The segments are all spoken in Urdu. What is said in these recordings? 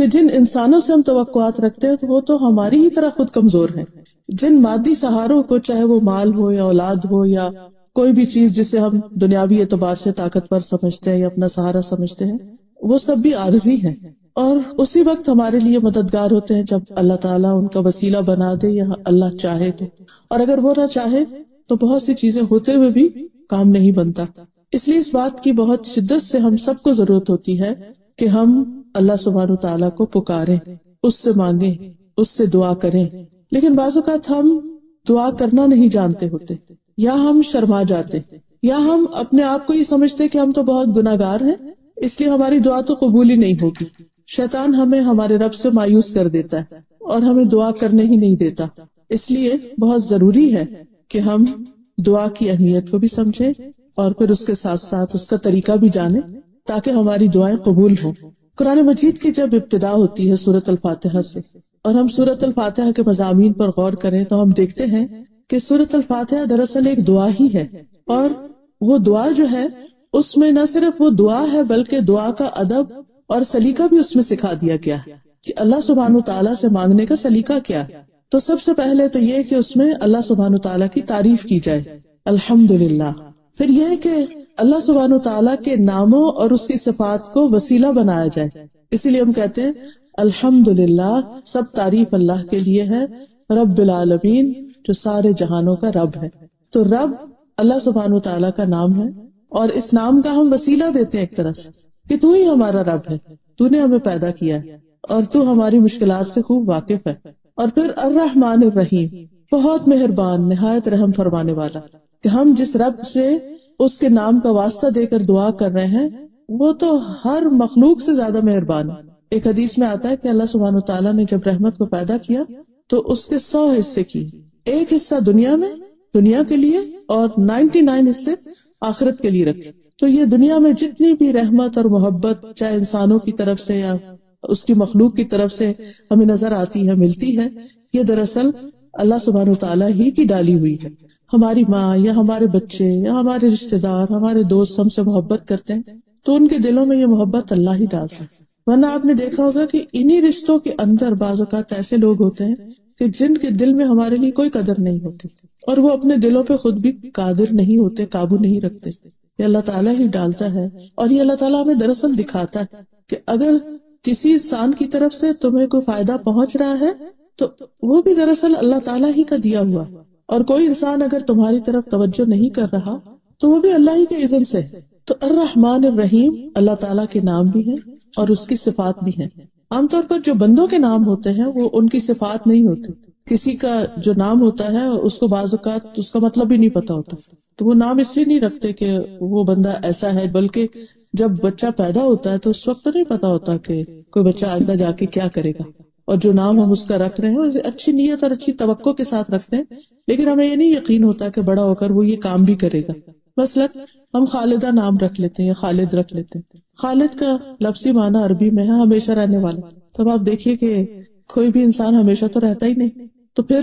کہ جن انسانوں سے ہم توقعات رکھتے ہیں وہ تو ہماری ہی طرح خود کمزور ہیں. جن مادی سہاروں کو، چاہے وہ مال ہو یا اولاد ہو یا کوئی بھی چیز جسے ہم دنیاوی اعتبار سے طاقتور سمجھتے ہیں یا اپنا سہارا سمجھتے ہیں، وہ سب بھی عارضی ہیں، اور اسی وقت ہمارے لیے مددگار ہوتے ہیں جب اللہ تعالیٰ ان کا وسیلہ بنا دے یا اللہ چاہے تو. اور اگر وہ نہ چاہے تو بہت سی چیزیں ہوتے ہوئے بھی کام نہیں بنتا. اس لیے اس بات کی بہت شدت سے ہم سب کو ضرورت ہوتی ہے کہ ہم اللہ سبحانہ تعالیٰ کو پکاریں، اس سے مانگیں، اس سے دعا کریں. لیکن بعض اوقات ہم دعا کرنا نہیں جانتے ہوتے، یا ہم شرما جاتے، یا ہم اپنے آپ کو یہ سمجھتے کہ ہم تو بہت گناہگار ہیں اس لیے ہماری دعا تو قبول ہی نہیں ہوگی. شیطان ہمیں ہمارے رب سے مایوس کر دیتا ہے اور ہمیں دعا کرنے ہی نہیں دیتا. اس لیے بہت ضروری ہے کہ ہم دعا کی اہمیت کو بھی سمجھیں اور پھر اس کے ساتھ ساتھ اس کا طریقہ بھی جانیں تاکہ ہماری دعائیں قبول ہوں. قرآن مجید کی جب ابتدا ہوتی ہے سورۃ الفاتحہ سے، اور ہم سورۃ الفاتحہ کے مضامین پر غور کریں تو ہم دیکھتے ہیں کہ سورۃ الفاتحہ دراصل ایک دعا ہی ہے، اور وہ دعا جو ہے اس میں نہ صرف وہ دعا ہے بلکہ دعا کا ادب اور سلیقہ بھی اس میں سکھا دیا گیا ہے کہ اللہ سبحانہ تعالیٰ سے مانگنے کا سلیقہ کیا ہے. تو سب سے پہلے تو یہ کہ اس میں اللہ سبحانہ تعالیٰ کی تعریف کی جائے، الحمدللہ. پھر یہ کہ اللہ سبحانہ تعالیٰ کے ناموں اور اس کی صفات کو وسیلہ بنایا جائے. اسی لیے ہم کہتے ہیں الحمدللہ، سب تعریف اللہ کے لیے ہے، رب العالمین، جو سارے جہانوں کا رب ہے. تو رب اللہ سبحانہ تعالیٰ کا نام ہے، اور اس نام کا ہم وسیلہ دیتے ہیں ایک طرح سے کہ تو ہی ہمارا رب ہے، تو نے ہمیں پیدا کیا ہے اور تو ہماری مشکلات سے خوب واقف ہے. اور پھر الرحمن الرحیم، بہت مہربان، نہایت رحم فرمانے والا، کہ ہم جس رب سے اس کے نام کا واسطہ دے کر دعا کر رہے ہیں وہ تو ہر مخلوق سے زیادہ مہربان ہے. ایک حدیث میں آتا ہے کہ اللہ سبحانہ تعالیٰ نے جب رحمت کو پیدا کیا تو اس کے 100 حصے کی، ایک حصہ دنیا کے لیے اور 99 حصے آخرت کے لیے رکھے. تو یہ دنیا میں جتنی بھی رحمت اور محبت چاہے انسانوں کی طرف سے یا اس کی مخلوق کی طرف سے ہمیں نظر آتی ہے، ملتی ہے، یہ دراصل اللہ سبحانہ تعالیٰ ہی کی ڈالی ہوئی ہے. ہماری ماں یا ہمارے بچے یا ہمارے رشتہ دار، ہمارے دوست ہم سے محبت کرتے ہیں تو ان کے دلوں میں یہ محبت اللہ ہی ڈالتا ہے. ورنہ آپ نے دیکھا ہوگا کہ انہی رشتوں کے اندر بعض اوقات ایسے لوگ ہوتے ہیں کہ جن کے دل میں ہمارے لیے کوئی قدر نہیں ہوتی، اور وہ اپنے دلوں پہ خود بھی قادر نہیں ہوتے، قابو نہیں رکھتے. یہ اللہ تعالیٰ ہی ڈالتا ہے، اور یہ اللہ تعالیٰ ہمیں دراصل دکھاتا ہے کہ اگر کسی انسان کی طرف سے تمہیں کوئی فائدہ پہنچ رہا ہے تو وہ بھی دراصل اللہ تعالیٰ ہی کا دیا ہوا، اور کوئی انسان اگر تمہاری طرف توجہ نہیں کر رہا تو وہ بھی اللہ ہی کے اذن سے. تو الرحمن الرحیم اللہ تعالیٰ کے نام بھی ہیں اور اس کی صفات بھی ہیں. عام طور پر جو بندوں کے نام ہوتے ہیں وہ ان کی صفات نہیں ہوتی. کسی کا جو نام ہوتا ہے اس کو بعض اوقات اس کا مطلب بھی نہیں پتا ہوتا، تو وہ نام اس لیے نہیں رکھتے کہ وہ بندہ ایسا ہے، بلکہ جب بچہ پیدا ہوتا ہے تو اس وقت نہیں پتا ہوتا کہ کوئی بچہ آگے جا کے کیا کرے گا. اور جو نام ہم اس کا رکھ رہے ہیں اسے اچھی نیت اور اچھی توقع کے ساتھ رکھتے ہیں، لیکن ہمیں یہ نہیں یقین ہوتا کہ بڑا ہو کر وہ یہ کام بھی کرے گا. مثلاً ہم خالدہ نام رکھ لیتے ہیں یا خالد رکھ لیتے ہیں. خالد کا لفظی معنی عربی میں ہے ہمیشہ رہنے والا. تب آپ دیکھیے کہ کوئی بھی انسان ہمیشہ تو رہتا ہی نہیں، تو پھر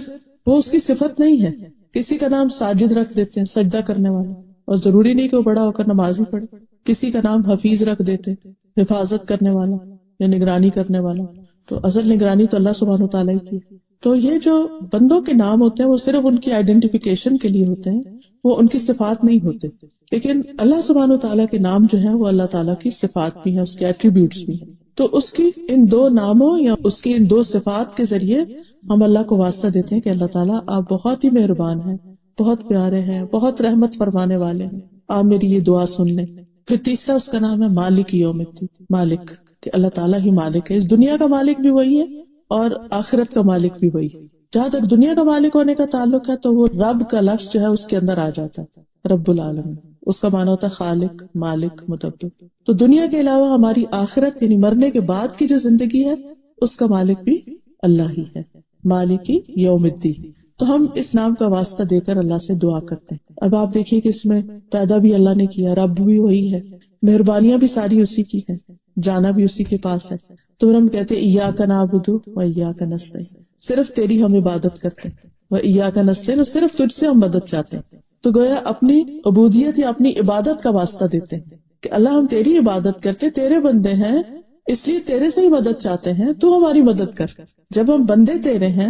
وہ اس کی صفت نہیں ہے. کسی کا نام ساجد رکھ دیتے ہیں، سجدہ کرنے والا، اور ضروری نہیں کہ وہ بڑا ہو کر نماز ہی پڑھے. کسی کا نام حفیظ رکھ دیتے، حفاظت کرنے والا یا نگرانی کرنے والا. تو اصل نگرانی تو اللہ سبحانہ وتعالیٰ کی ہے. تو یہ جو بندوں کے نام ہوتے ہیں وہ صرف ان کی آئیڈینٹیفیکیشن کے لیے ہوتے ہیں، وہ ان کی صفات نہیں ہوتے. لیکن اللہ سبحانہ وتعالیٰ کے نام جو ہیں وہ اللہ تعالیٰ کی صفات بھی ہیں، اس کے ایٹریبیوٹس بھی ہیں. تو اس کی ان 2 ناموں یا اس کی ان 2 صفات کے ذریعے ہم اللہ کو واسطہ دیتے ہیں کہ اللہ تعالیٰ آپ بہت ہی مہربان ہیں، بہت پیارے ہیں، بہت رحمت فرمانے والے ہیں، آپ میری یہ دعا سن لیں. پھر تیسرا اس کا نام ہے مالک یوم الدین، مالک، کہ اللہ تعالیٰ ہی مالک ہے. اس دنیا کا مالک بھی وہی ہے اور آخرت کا مالک بھی وہی. جہاں تک دنیا کا مالک ہونے کا تعلق ہے تو وہ رب کا لفظ جو ہے اس کے اندر آ جاتا ہے، رب العالمین. اس کا معنی ہوتا ہے خالق، مالک، مدبر. تو دنیا کے علاوہ ہماری آخرت یعنی مرنے کے بعد کی جو زندگی ہے اس کا مالک بھی اللہ ہی ہے، مالک یوم الدین. تو ہم اس نام کا واسطہ دے کر اللہ سے دعا کرتے ہیں. اب آپ دیکھیے کہ اس میں پیدا بھی اللہ نے کیا، رب بھی وہی ہے، مہربانیاں بھی ساری اسی کی ہے، جانا بھی اسی کے پاس ہے. تو ہم کہتے ہیں ایاک نعبد و ایاک نستعین، صرف تیری ہم عبادت کرتے ہیں، و ایاک نستعین، صرف تجھ سے ہم مدد چاہتے ہیں. تو گویا اپنی عبودیت یا اپنی عبادت کا واسطہ دیتے ہیں کہ اللہ ہم تیری عبادت کرتے، تیرے بندے ہیں، اس لیے تیرے سے ہی مدد چاہتے ہیں، تو ہماری مدد کر۔ جب ہم بندے تیرے ہیں،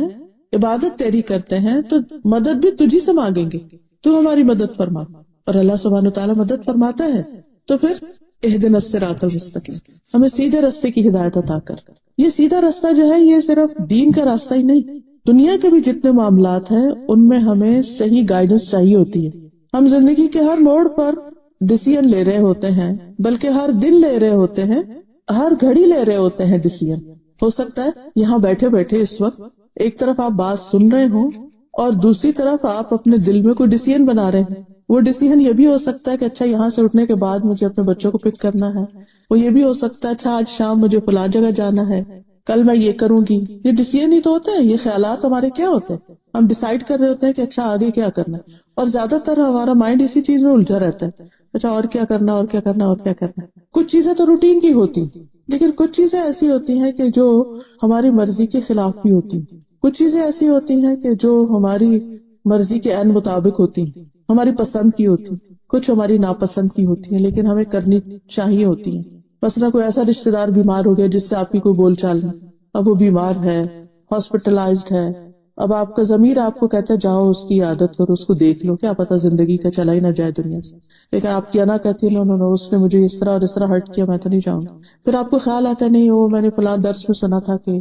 عبادت تیری کرتے ہیں، تو مدد بھی تجھی سے مانگیں گے، تو ہماری مدد فرما۔ اور اللہ سبحانہ وتعالیٰ مدد فرماتا ہے تو پھر اہدنا الصراط المستقیم، ہمیں سیدھے راستے کی ہدایت عطا کر۔ یہ سیدھا راستہ جو ہے، یہ صرف دین کا راستہ ہی نہیں، دنیا کے بھی جتنے معاملات ہیں ان میں ہمیں صحیح گائیڈنس چاہیے ہوتی ہے۔ ہم زندگی کے ہر موڑ پر ڈیسیژن لے رہے ہوتے ہیں، بلکہ ہر دن لے رہے ہوتے ہیں، ہر گھڑی لے رہے ہوتے ہیں ڈیسیژن۔ ہو سکتا ہے یہاں بیٹھے بیٹھے اس وقت ایک طرف آپ بات سن رہے ہوں اور دوسری طرف آپ اپنے دل میں کوئی ڈیسیژن بنا رہے ہیں۔ وہ ڈیسیژن یہ بھی ہو سکتا ہے کہ اچھا یہاں سے اٹھنے کے بعد مجھے اپنے بچوں کو پک کرنا ہے، وہ یہ بھی ہو سکتا ہے اچھا آج شام مجھے فلاں جگہ جانا ہے، کل میں یہ کروں گی۔ یہ ڈیسیژن ہی تو ہوتے ہیں، یہ خیالات ہمارے کیا ہوتے ہیں، ہم ڈیسائیڈ کر رہے ہوتے ہیں کہ اچھا آگے کیا کرنا ہے، اور زیادہ تر ہمارا مائنڈ اسی چیز میں الجھا رہتا ہے، اچھا اور کیا کرنا، اور کیا کرنا، اور کیا کرنا۔ کچھ چیزیں تو روٹین کی ہوتی، لیکن کچھ چیزیں ایسی ہوتی ہیں کہ جو ہماری مرضی کے خلاف بھی ہوتی، کچھ چیزیں ایسی ہوتی ہیں کہ جو ہماری مرضی کے عین مطابق ہوتی ہیں، ہماری پسند کی ہوتی، کچھ ہماری ناپسند کی ہوتی ہیں، لیکن ہمیں کرنی چاہیے ہوتی ہیں۔ مثلا کوئی ایسا رشتہ دار بیمار ہو گیا جس سے آپ کی کوئی بول چال نہیں، اب وہ بیمار ہے، ہاسپٹلائزڈ ہے، اب آپ کا ضمیر آپ کو کہتا ہے جاؤ اس کی عادت کرو، اس کو دیکھ لو، کیا پتا زندگی کا چلا ہی نہ جائے دنیا سے، لیکن آپ کی انا کہتی ہے نو نو نو، اس نے مجھے اس طرح اور اس طرح ہرٹ کیا، میں تو نہیں جاؤں گا۔ پھر آپ کو خیال آتا ہے نہیں وہ میں نے فلاں درس میں سنا تھا کہ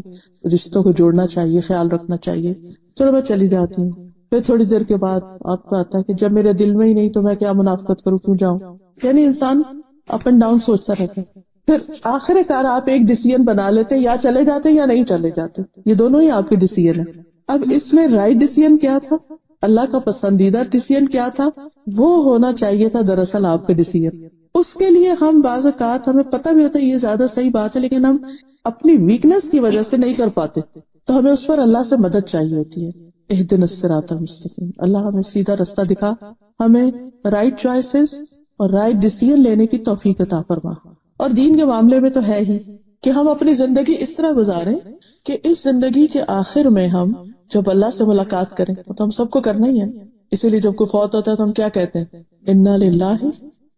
رشتوں کو جوڑنا چاہیے، خیال رکھنا چاہیے، چلو میں چلی جاتی ہوں۔ پھر تھوڑی دیر کے بعد آپ کو آتا ہے کہ جب میرے دل میں ہی نہیں تو میں کیا منافقت کروں، کیوں جاؤں۔ یعنی انسان اپ اینڈ ڈاؤن سوچتا رہتا ہے، پھر آخر کار آپ ایک ڈیسیژن بنا لیتے، یا چلے جاتے یا نہیں چلے جاتے، یہ دونوں ہی آپ کے ڈیسیژن ہیں۔ اب اس میں رائٹ ڈیسیژن کیا تھا، اللہ کا پسندیدہ ڈیسیژن کیا تھا، وہ ہونا چاہیے تھا دراصل آپ کا ڈیسیژن۔ اس کے لیے ہم بعض اوقات ہمیں پتہ بھی ہوتا ہے یہ زیادہ صحیح بات ہے، لیکن ہم اپنی ویکنس کی وجہ سے نہیں کر پاتے، تو ہمیں اس پر اللہ سے مدد چاہیے ہوتی ہے۔ اہدنا الصراط المستقیم، اللہ ہمیں سیدھا راستہ دکھا، ہمیں رائٹ چوائسز اور رائٹ ڈیسیژن لینے کی توفیق عطا فرما۔ اور دین کے معاملے میں تو ہے ہی کہ ہم اپنی زندگی اس طرح گزاریں کہ اس زندگی کے آخر میں ہم جب اللہ سے ملاقات کریں، تو ہم سب کو کرنا ہی ہے، اسی لیے جب کوئی فوت ہوتا ہے تو ہم کیا کہتے ہیں، انا للہ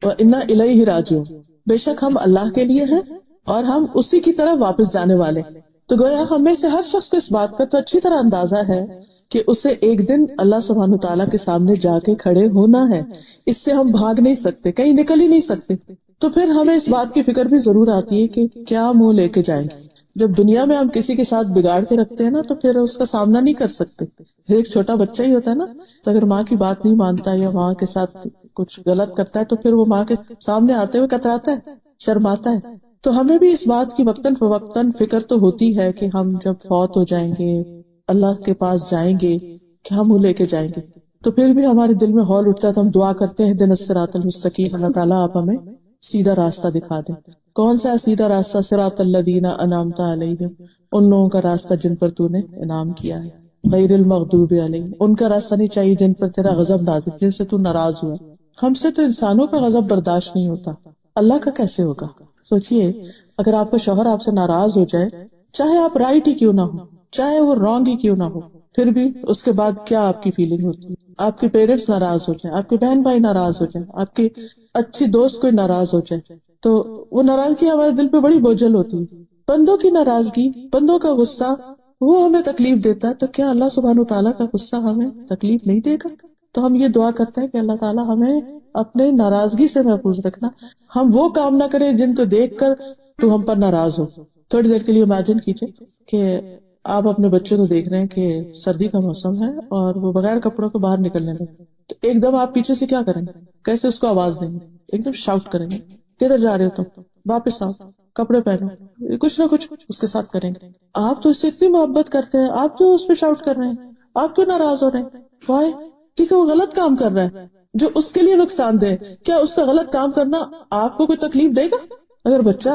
و انا الیہ راجعون، بے شک ہم اللہ کے لیے ہیں اور ہم اسی کی طرف واپس جانے والے۔ تو گویا ہمیں سے ہر شخص کو اس بات کا تو اچھی طرح اندازہ ہے کہ اسے ایک دن اللہ سبحانہ تعالیٰ کے سامنے جا کے کھڑے ہونا ہے، اس سے ہم بھاگ نہیں سکتے، کہیں نکل ہی نہیں سکتے۔ تو پھر ہمیں اس بات کی فکر بھی ضرور آتی ہے کہ کیا منہ لے کے جائیں گے۔ جب دنیا میں ہم کسی کے ساتھ بگاڑ کے رکھتے ہیں نا، تو پھر اس کا سامنا نہیں کر سکتے۔ ایک چھوٹا بچہ ہی ہوتا ہے نا، تو اگر ماں کی بات نہیں مانتا یا ماں کے ساتھ کچھ غلط کرتا ہے تو پھر وہ ماں کے سامنے آتے ہوئے کتراتا ہے، شرماتا ہے۔ تو ہمیں بھی اس بات کی وقتاً فوقتاً فکر تو ہوتی ہے کہ ہم جب فوت ہو جائیں گے، اللہ کے پاس جائیں گے، کیا منہ لے کے جائیں گے۔ تو پھر بھی ہمارے دل میں ہول اٹھتا ہے، تو ہم دعا کرتے ہیں اہدنا الصراط المستقیم، اللہ تعالیٰ آپ ہمیں سیدھا راستہ دکھا دیں۔ کون سا سیدھا راستہ؟ صراط الذین انعمت علیہم، ان لوگوں کا راستہ جن پر تو نے انعام کیا ہے، غیر المغضوب علیہم، ان کا راستہ نہیں چاہیے جن پر تیرا غضب نازل، جن سے تو ناراض ہوا۔ ہم سے تو انسانوں کا غضب برداشت نہیں ہوتا، اللہ کا کیسے ہوگا؟ سوچئے اگر آپ کا شوہر آپ سے ناراض ہو جائے، چاہے آپ رائٹ ہی کیوں نہ ہو، چاہے وہ رانگ ہی کیوں نہ ہو، پھر بھی اس کے بعد کیا آپ کی فیلنگ ہوتی ہے؟ آپ کے پیرنٹس ناراض ہو جائیں، آپ کے بہن بھائی ناراض ہو جائیں، آپ کی اچھی دوست کوئی ناراض ہو جائے، تو وہ ناراضگی ہمارے دل پہ بڑی بوجھل ہوتی ہے۔ بندوں کی ناراضگی، بندوں کا غصہ وہ ہمیں تکلیف دیتا ہے، تو کیا اللہ سبحانہ تعالیٰ کا غصہ ہمیں تکلیف نہیں دے گا؟ تو ہم یہ دعا کرتے ہیں کہ اللہ تعالیٰ ہمیں اپنے ناراضگی سے محفوظ رکھنا، ہم وہ کام نہ کریں جن کو دیکھ کر تو ہم پر ناراض ہو۔ تھوڑی دیر کے لیے امیجن کیجئے کہ آپ اپنے بچے کو دیکھ رہے ہیں کہ سردی کا موسم ہے اور وہ بغیر کپڑوں کو باہر نکلنے لگے، تو ایک دم آپ پیچھے سے کیا کریں گے؟ کیسے اس کو آواز دیں گے؟ ایک دم شاؤٹ کریں گے، کدھر جا رہے ہو تم، واپس آؤ، کپڑے پہنو، کچھ نہ کچھ اس کے ساتھ کریں گے۔ آپ تو اس سے اتنی محبت کرتے ہیں، آپ کیوں اس پہ شاؤٹ کر رہے ہیں؟ آپ کیوں ناراض ہو رہے ہیں؟ وائی؟ کیونکہ وہ غلط کام کر رہا ہے جو اس کے لیے نقصان دہ۔ کیا اس کا غلط کام کرنا آپ کو کوئی تکلیف دے گا؟ اگر بچہ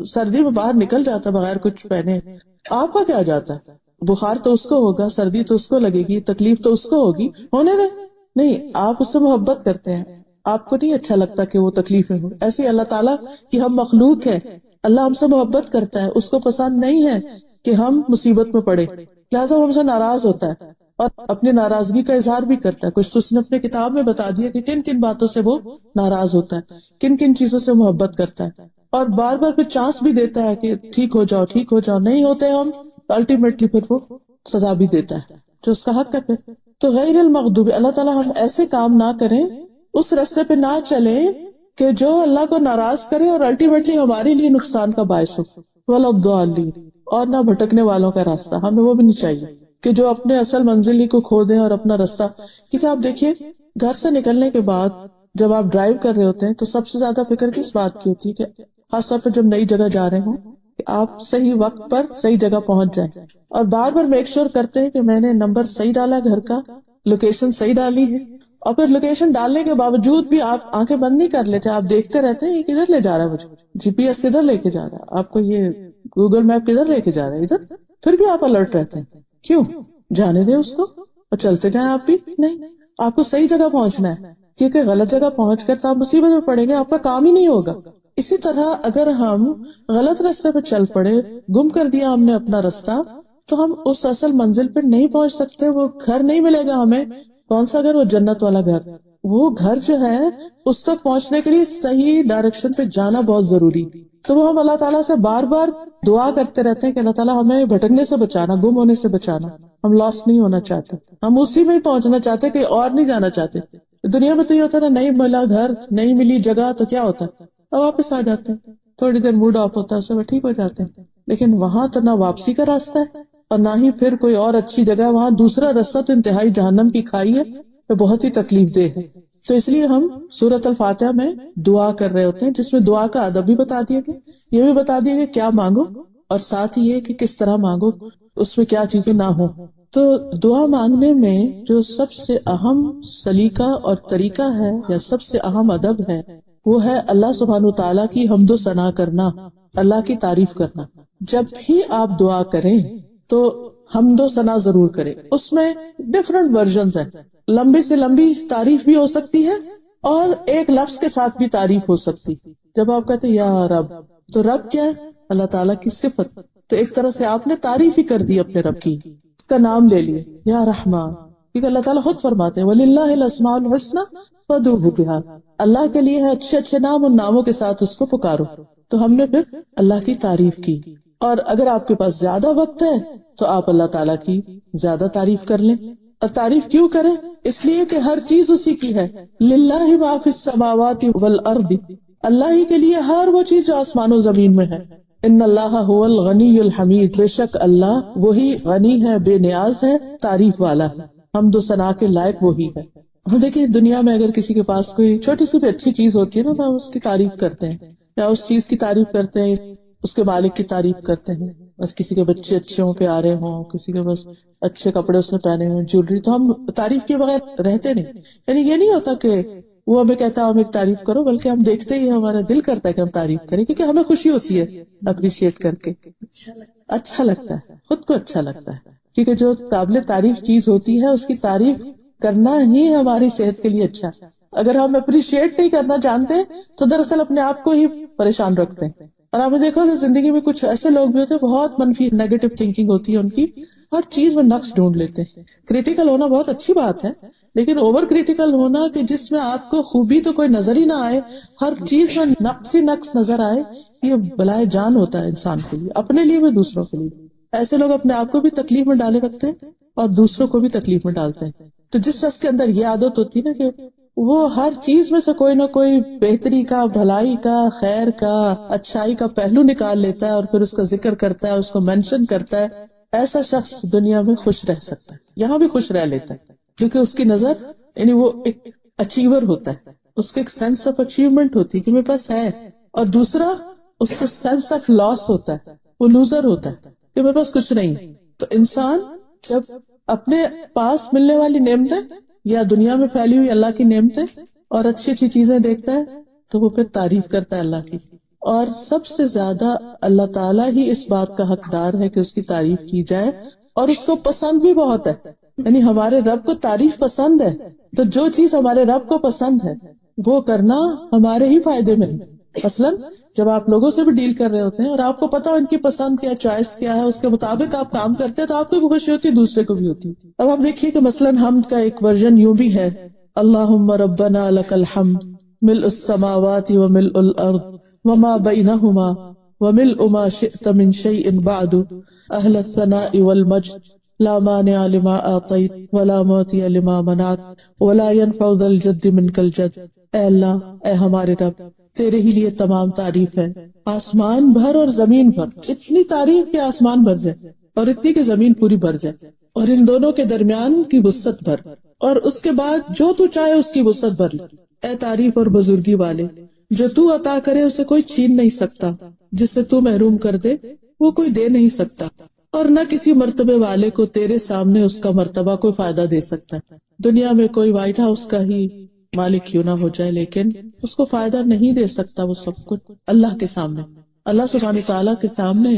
سردی میں باہر نکل جاتا بغیر کچھ پہنے، آپ کا کیا جاتا ہے؟ بخار تو اس کو ہوگا، سردی تو اس کو لگے گی، تکلیف تو اس کو ہوگی، ہونے دیں۔ نہیں، آپ اس سے محبت کرتے ہیں، آپ کو نہیں اچھا لگتا کہ وہ تکلیف میں ہو۔ ایسے ہی اللہ تعالیٰ کی ہم مخلوق ہے، اللہ ہم سے محبت کرتا ہے، اس کو پسند نہیں ہے کہ ہم مصیبت میں پڑے، لہٰذا وہ ہم سے ناراض ہوتا ہے۔ اور اپنی ناراضگی کا اظہار بھی کرتا ہے. کچھ تو اس نے اپنے کتاب میں بتا دیا کہ کن کن باتوں سے وہ ناراض ہوتا ہے, کن کن چیزوں سے محبت کرتا ہے, اور بار بار پھر چانس بھی دیتا ہے کہ ٹھیک ہو جاؤ ٹھیک ہو جاؤ. نہیں ہوتے ہم الٹیمیٹلی پھر وہ سزا بھی دیتا ہے جو اس کا حق ہے. پھر تو غیر المغضوب, اللہ تعالیٰ ہم ایسے کام نہ کریں, اس رستے پہ نہ چلیں کہ جو اللہ کو ناراض کرے اور الٹیمیٹلی ہمارے لیے نقصان کا باعث ہو. ولا الضالین, اور نہ بھٹکنے والوں کا راستہ, ہمیں وہ بھی نہیں چاہیے کہ جو اپنے اصل منزل ہی کو کھو دیں اور اپنا راستہ. کیونکہ آپ دیکھیے گھر سے نکلنے کے بعد جب آپ ڈرائیو کر رہے ہوتے ہیں تو سب سے زیادہ فکر کس بات کی ہوتی ہے, کہ خاص طور پر جب نئی جگہ جا رہے ہوں کہ آپ صحیح وقت پر صحیح جگہ پہنچ جائیں, اور بار بار میک شور کرتے ہیں کہ میں نے نمبر صحیح ڈالا, گھر کا لوکیشن صحیح ڈالی ہے. اور پھر لوکیشن ڈالنے کے باوجود بھی آپ آنکھیں بند نہیں کر لیتے, آپ دیکھتے رہتے ہیں یہ کدھر لے جا رہا ہے مجھے, جی پی ایس کدھر لے کے جا رہا ہے, آپ کو یہ گوگل میپ کدھر لے کے جا رہا ہے ادھر. پھر بھی آپ الرٹ رہتے ہیں, کیوں؟ جانے دیں اس کو اور چلتے جائیں. آپ بھی نہیں, آپ کو صحیح جگہ پہنچنا ہے, کیونکہ غلط جگہ پہنچ کر تو آپ مصیبت میں پڑیں گے, آپ کا کام ہی نہیں ہوگا. اسی طرح اگر ہم غلط راستے پہ چل پڑے, گم کر دیا ہم نے اپنا راستہ, تو ہم اس اصل منزل پہ نہیں پہنچ سکتے. وہ گھر نہیں ملے گا ہمیں. کون سا گھر؟ وہ جنت والا گھر. وہ گھر جو ہے اس تک پہنچنے کے لیے صحیح ڈائریکشن پہ جانا بہت ضروری. تو وہ ہم اللہ تعالیٰ سے بار بار دعا کرتے رہتے ہیں کہ اللہ تعالیٰ ہمیں بھٹکنے سے بچانا, گم ہونے سے بچانا. ہم لاسٹ نہیں ہونا چاہتے, ہم اسی میں ہی پہنچنا چاہتے, کہ اور نہیں جانا چاہتے. دنیا میں تو یہ ہوتا ہے نا, نہیں ملا گھر, نہیں ملی جگہ, تو کیا ہوتا ہے, اب واپس آ جاتے ہیں, تھوڑی دیر موڈ آف ہوتا ہے, اس میں ٹھیک ہو جاتے ہیں. لیکن وہاں تو نہ واپسی کا راستہ ہے اور نہ ہی پھر کوئی اور اچھی جگہ. وہاں دوسرا راستہ تو انتہائی جہنم کی کھائی ہے, تو بہت ہی تکلیف دہ ہے. تو اس لیے ہم سورۃ الفاتحہ میں دعا کر رہے ہوتے ہیں, جس میں دعا کا ادب بھی بتا دیا گیا, یہ بھی بتا دیا گیا کیا مانگو, اور ساتھ ہی یہ کہ کس طرح مانگو, اس میں کیا چیزیں نہ ہو. تو دعا مانگنے میں جو سب سے اہم سلیقہ اور طریقہ ہے, یا سب سے اہم ادب ہے, وہ ہے اللہ سبحانہ تعالیٰ کی حمد و ثنا کرنا, اللہ کی تعریف کرنا. جب بھی آپ دعا کریں تو حمد و ثنا ضرور کریں. اس میں ڈفرنٹ ورژنز ہیں, لمبی سے لمبی تعریف بھی ہو سکتی ہے اور ایک لفظ کے ساتھ بھی تعریف ہو سکتی. جب آپ کہتے ہیں یا رب, تو رب کیا ہے؟ اللہ تعالیٰ کی صفت. تو ایک طرح سے آپ نے تعریف ہی کر دی اپنے رب کی, اس کا نام لے لیے یا رحمان, کیونکہ اللہ تعالیٰ خود فرماتے ہیں وَلِلَّهِ الْأَسْمَاءُ الْحُسْنَى فَادْعُوهُ بِهَا, اللہ کے لیے ہے اچھے اچھے نام, ان ناموں کے ساتھ اس کو پکارو. تو ہم نے پھر اللہ کی تعریف کی. اور اگر آپ کے پاس زیادہ وقت ہے تو آپ اللہ تعالیٰ کی زیادہ تعریف کر لیں. اور تعریف کیوں کریں؟ اس لیے کہ ہر چیز اسی کی ہے. للہ ما فی السماوات والارض, اللہ ہی کے لیے ہر وہ چیز جو آسمان و زمین میں ہے. ان اللہ هو الغنی الحمید, بے شک اللہ وہی غنی ہے, بے نیاز ہے, تعریف والا ہے, حمد و ثنا کے لائق وہی ہے. ہم دیکھیں دنیا میں اگر کسی کے پاس کوئی چھوٹی سی بھی اچھی چیز ہوتی ہے نا, تو اس کی تعریف کرتے ہیں, یا اس چیز کی تعریف کرتے ہیں, اس کے مالک کی تعریف کرتے ہیں. بس کسی کے بچے اچھے ہوں, پیارے ہوں, کسی کے بس اچھے کپڑے اس نے پہنے ہوں, جیولری, تو ہم تعریف کے بغیر رہتے نہیں. یعنی یہ نہیں ہوتا کہ وہ ہمیں کہتا ہے ہم ایک تعریف کرو, بلکہ ہم دیکھتے ہی ہمارا دل کرتا ہے کہ ہم تعریف کریں, کیونکہ ہمیں خوشی ہوتی ہے اپریشیٹ کر کے. اچھا لگتا ہے, خود کو اچھا لگتا ہے, کیونکہ جو قابل تعریف چیز ہوتی ہے اس کی تعریف کرنا ہی ہماری صحت کے لیے اچھا. اگر ہم اپریشیٹ نہیں کرنا جانتے تو دراصل اپنے آپ کو ہی پریشان رکھتے ہیں. اور آپ نے دیکھا کہ زندگی میں کچھ ایسے لوگ بھی ہوتے ہیں بہت منفی نیگیٹو تھنکنگ ہوتی ہے ان کی, ہر چیز میں نقص ڈھونڈ لیتے ہیں. کریٹیکل ہونا بہت اچھی بات ہے, لیکن اوور کریٹیکل ہونا کہ جس میں آپ کو خوبی تو کوئی نظر ہی نہ آئے, ہر چیز میں نقص ہی نقص نظر آئے, یہ بلائے جان ہوتا ہے انسان کے لیے, اپنے لیے بھی دوسروں کے لیے. ایسے لوگ اپنے آپ کو بھی تکلیف میں ڈالے رکھتے ہیں اور دوسروں کو بھی تکلیف میں ڈالتے ہیں. تو جس شخص کے اندر یہ عادت ہوتی ہے نا کہ وہ ہر چیز میں سے کوئی نہ کوئی بہتری کا, بھلائی کا, خیر کا, اچھائی کا پہلو نکال لیتا ہے اور پھر اس کا ذکر کرتا ہے, اس کو مینشن کرتا ہے, ایسا شخص دنیا میں خوش رہ سکتا ہے, یہاں بھی خوش رہ لیتا ہے, کیونکہ اس کی نظر یعنی وہ ایک اچیور ہوتا ہے, اس کے ایک سینس آف اچیومنٹ ہوتی ہے کہ میرے پاس ہے, اور دوسرا اس کو سینس آف لاس ہوتا ہے, وہ لوزر ہوتا ہے کہ میرے پاس کچھ نہیں. تو انسان جب اپنے پاس ملنے والی نعمتیں یا دنیا میں پھیلی ہوئی اللہ کی نعمتیں اور اچھی اچھی چیزیں دیکھتا ہے تو وہ پھر تعریف کرتا ہے اللہ کی. اور سب سے زیادہ اللہ تعالیٰ ہی اس بات کا حقدار ہے کہ اس کی تعریف کی جائے, اور اس کو پسند بھی بہت ہے. یعنی ہمارے رب کو تعریف پسند ہے, تو جو چیز ہمارے رب کو پسند ہے وہ کرنا ہمارے ہی فائدے میں ہے. مثلاً جب آپ لوگوں سے بھی ڈیل کر رہے ہوتے ہیں اور آپ کو پتا ان کی پسند کیا، چوائس کیا ہے، اس کے مطابق آپ کام کرتے ہیں تو آپ کو بھی خوشی ہوتی ہے، دوسرے کو بھی ہوتی ہے۔ اب آپ دیکھیے کہ مثلاً حمد کا ایک ورژن یوں بھی ہے، اللہم ربنا لک الحمد ملء السماوات وملء الارض وما بینہما وملء ما شئت من شیء بعد اہل الثناء والمجد لا مانع لما اعطیت ولا معطی لما منعت ولا ينفع ذا الجد منک الجد۔ اے اللہ، اے ہمارے رب، تیرے ہی لیے تمام تعریف ہے، آسمان بھر اور زمین بھر، اتنی تعریف کہ آسمان بھر جائے اور اتنی کہ زمین پوری بھر جائے، اور ان دونوں کے درمیان کی وسعت بھر، اور اس کے بعد جو تو چاہے اس کی وسعت بھر۔ اے تعریف اور بزرگی والے، جو تو عطا کرے اسے کوئی چھین نہیں سکتا، جس سے تو محروم کر دے وہ کوئی دے نہیں سکتا، اور نہ کسی مرتبے والے کو تیرے سامنے اس کا مرتبہ کوئی فائدہ دے سکتا ہے۔ دنیا میں کوئی وائٹ ہاؤس کا ہی مالک کیوں نہ ہو جائے، لیکن اس کو فائدہ نہیں دے سکتا وہ سب کچھ اللہ کے سامنے۔ اللہ سبحانہ تعالیٰ کے سامنے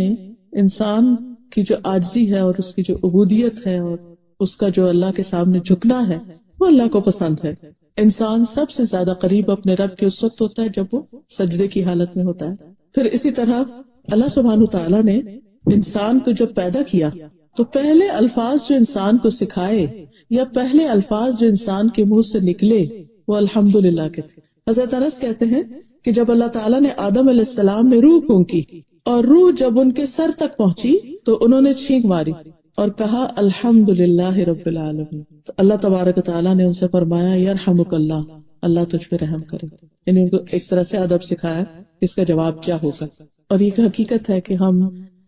انسان کی جو عاجزی ہے اور اس کی جو عبودیت ہے اور اس کا جو اللہ کے سامنے جھکنا ہے وہ اللہ کو پسند ہے۔ انسان سب سے زیادہ قریب اپنے رب کے اس وقت ہوتا ہے جب وہ سجدے کی حالت میں ہوتا ہے۔ پھر اسی طرح اللہ سبحانہ تعالیٰ نے انسان کو جب پیدا کیا تو پہلے الفاظ جو انسان کو سکھائے یا پہلے الفاظ جو انسان کے منہ سے نکلے وہ الحمدللہ کے تھے۔ حضرت انس کہتے ہیں کہ جب اللہ تعالیٰ نے آدم علیہ السلام میں روح پھونکی اور روح جب ان کے سر تک پہنچی تو انہوں نے چھینک ماری اور کہا الحمدللہ رب العالمین۔ تو اللہ تبارک تعالیٰ نے ان سے فرمایا یرحمک اللہ، اللہ تجھ پہ رحم کرے، یعنی ان کو ایک طرح سے ادب سکھایا اس کا جواب کیا ہوگا۔ اور یہ حقیقت ہے کہ ہم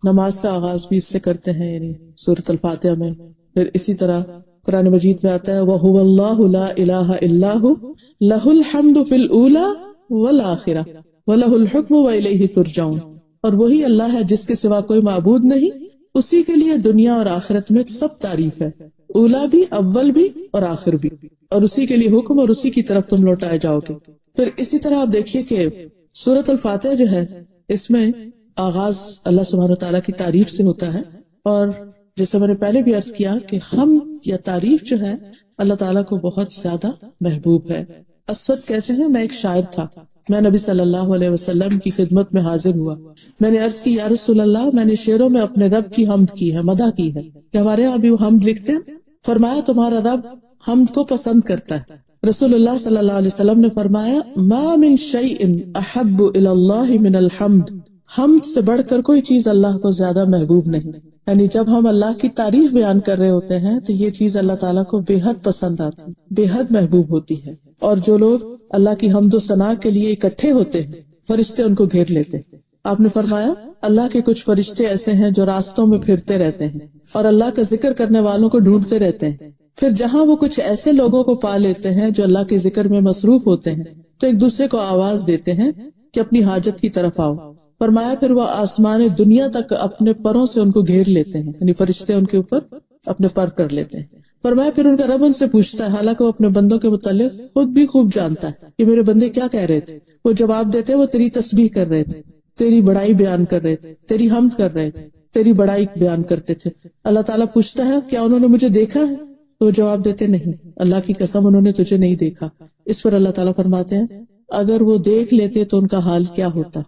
نماز کا آغاز بھی اس سے کرتے ہیں، یعنی سورۃ الفاتحہ میں۔ پھر اسی طرح قرآن مجید میں آتا ہے وَهُوَ اللَّهُ لَا إِلَٰهَ إِلَّا هُوَ لَهُ الْحَمْدُ فِي الْأُولَىٰ وَالْآخِرَةِ وَلَهُ الْحُكْمُ وَإِلَيْهِ تُرْجَعُونَ۔ اور وہی اللہ ہے جس کے سوا کوئی معبود نہیں، اسی کے لیے دنیا اور آخرت میں سب تعریف ہے، اولا بھی، اول بھی اور آخر بھی، اور اسی کے لیے حکم اور اسی کی طرف تم لوٹائے جاؤ گے۔ پھر اسی طرح آپ دیکھیے کہ سورۃ الفاتحہ جو ہے اس میں آغاز اللہ سبحانہ تعالیٰ کی تعریف سے ہوتا ہے، اور جیسے میں نے پہلے بھی عرض کیا کہ ہم یا تعریف جو ہے اللہ تعالیٰ کو بہت زیادہ محبوب ہے۔ اسود کہتے ہیں میں ایک شاعر تھا، میں نبی صلی اللہ علیہ وسلم کی خدمت میں حاضر ہوا، میں نے عرض کی یا رسول اللہ، میں نے شعروں میں اپنے رب کی حمد کی ہے، مدح کی ہے، کہ ہمارے یہاں بھی وہ حمد لکھتے ہیں۔ فرمایا تمہارا رب حمد کو پسند کرتا ہے۔ رسول اللہ صلی اللہ علیہ وسلم نے فرمایا ما من شیء احب الی اللہ من الحمد، حمد سے بڑھ کر کوئی چیز اللہ کو زیادہ محبوب نہیں۔ یعنی جب ہم اللہ کی تعریف بیان کر رہے ہوتے ہیں تو یہ چیز اللہ تعالیٰ کو بے حد پسند آتی، بے حد محبوب ہوتی ہے۔ اور جو لوگ اللہ کی حمد و ثنا کے لیے اکٹھے ہوتے ہیں فرشتے ان کو گھیر لیتے ہیں۔ آپ نے فرمایا اللہ کے کچھ فرشتے ایسے ہیں جو راستوں میں پھرتے رہتے ہیں اور اللہ کا ذکر کرنے والوں کو ڈھونڈتے رہتے ہیں، پھر جہاں وہ کچھ ایسے لوگوں کو پا لیتے ہیں جو اللہ کے ذکر میں مصروف ہوتے ہیں تو ایک دوسرے کو آواز دیتے ہیں کہ اپنی حاجت کی طرف آؤ۔ فرمایا پھر وہ آسمان دنیا تک اپنے پروں سے ان کو گھیر لیتے ہیں، یعنی فرشتے ان کے اوپر اپنے پر کر لیتے ہیں۔ فرمایا پھر ان کا رب ان سے پوچھتا ہے، حالانکہ وہ اپنے بندوں کے متعلق خود بھی خوب جانتا ہے کہ میرے بندے کیا کہہ رہے تھے، وہ جواب دیتے وہ تیری تسبیح کر رہے تھے، تیری بڑائی بیان کر رہے تھے، تیری حمد کر رہے تھے، تیری بڑائی بیان کرتے تھے۔ اللہ تعالیٰ پوچھتا ہے کیا انہوں نے مجھے دیکھا ہے؟ تو وہ جواب دیتے نہیں، اللہ کی قسم انہوں نے تجھے نہیں دیکھا۔ اس پر اللہ تعالیٰ فرماتے ہیں اگر وہ دیکھ لیتے تو ان کا حال کیا ہوتا؟